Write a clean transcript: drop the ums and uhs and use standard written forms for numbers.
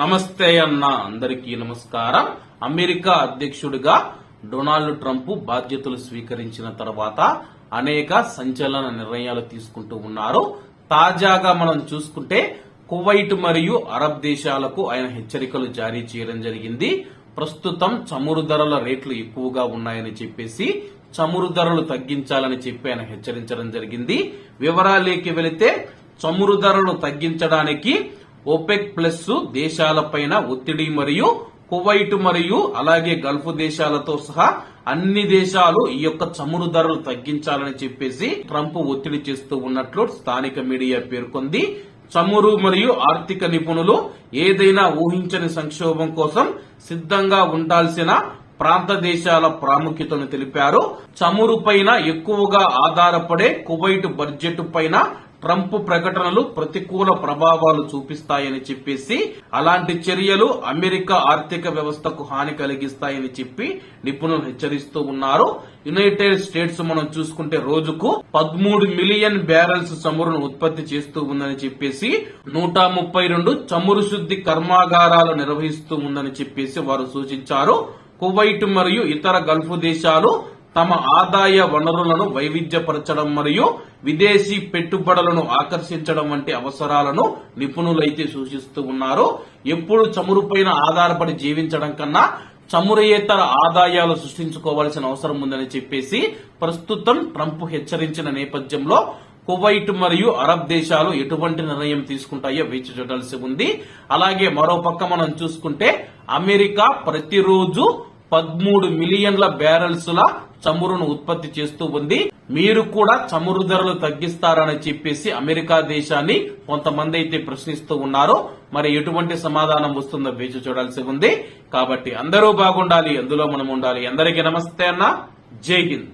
నమస్తే అన్న అందరికీ నమస్కారం. అమెరికా అధ్యక్షుడిగా డొనాల్డ్ ట్రంప్ బాధ్యతలు స్వీకరించిన తర్వాత అనేక సంచలన నిర్ణయాలు తీసుకుంటూ ఉన్నారు. తాజాగా మనం చూసుకుంటే కువైట్ మరియు అరబ్ దేశాలకు ఆయన హెచ్చరికలు జారీ చేయడం జరిగింది. ప్రస్తుతం చమురు ధరల రేట్లు ఎక్కువగా ఉన్నాయని చెప్పేసి చమురు ధరలు తగ్గించాలని చెప్పి ఆయన హెచ్చరించడం జరిగింది. వివరాలేకి వెళితే చమురు ధరలు తగ్గించడానికి ఓపెక్ ప్లస్ దేశాలపైన ఒత్తిడి మరియు కువైట్ మరియు అలాగే గల్ఫ్ దేశాలతో సహా అన్ని దేశాలు ఈ యొక్క చమురు ధరలు తగ్గించాలని చెప్పేసి ట్రంప్ ఒత్తిడి చేస్తూ ఉన్నట్లు స్థానిక మీడియా పేర్కొంది. చమురు మరియు ఆర్థిక నిపుణులు ఏదైనా ఊహించని సంక్షోభం కోసం సిద్ధంగా ఉండాల్సిన ప్రాంత దేశాల ప్రాముఖ్యతను తెలిపారు. చమురు పైన ఎక్కువగా ఆధారపడే కువైట్ బడ్జెట్ పైన ట్రంప్ ప్రకటనలు ప్రతికూల ప్రభావాలు చూపిస్తాయని చెప్పేసి అలాంటి చర్యలు అమెరికా ఆర్థిక వ్యవస్థకు హాని కలిగిస్తాయని చెప్పి నిపుణులు హెచ్చరిస్తూ ఉన్నారు. యునైటెడ్ స్టేట్స్ మనం చూసుకుంటే రోజుకు 13 మిలియన్ బ్యారెల్స్ చమురును ఉత్పత్తి చేస్తూ ఉందని చెప్పేసి 132 చమురు శుద్ధి కర్మాగారాలు నిర్వహిస్తూ ఉందని చెప్పేసి వారు సూచించారు. కువైట్ మరియు ఇతర గల్ఫ్ దేశాలు తమ ఆదాయ వనరులను వైవిధ్యపరచడం మరియు విదేశీ పెట్టుబడులను ఆకర్షించడం వంటి అవసరాలను నిపుణులైతే సూచిస్తూ ఉన్నారు. ఎప్పుడు చమురుపైన ఆధారపడి జీవించడం కన్నా చమురేతర ఆదాయాలు సృష్టించుకోవాల్సిన అవసరం ఉందని చెప్పేసి ప్రస్తుతం ట్రంప్ హెచ్చరించిన నేపథ్యంలో కువైట్ మరియు అరబ్ దేశాలు ఎటువంటి నిర్ణయం తీసుకుంటాయో వేచి చూడాల్సి ఉంది. అలాగే మరోపక్క మనం చూసుకుంటే అమెరికా ప్రతిరోజు 13 మిలియన్ల బ్యారెల్స్ ల చమురును ఉత్పత్తి చేస్తూ ఉంది. మీరు కూడా చమురు ధరలు తగ్గిస్తారని చెప్పేసి అమెరికా దేశాన్ని కొంతమంది అయితే ప్రశ్నిస్తూ ఉన్నారు. మరి ఎటువంటి సమాధానం వస్తుందో వేచి చూడాల్సి ఉంది. కాబట్టి అందరూ బాగుండాలి, అందులో మనం ఉండాలి. అందరికీ నమస్తే అన్న, జై హింద్.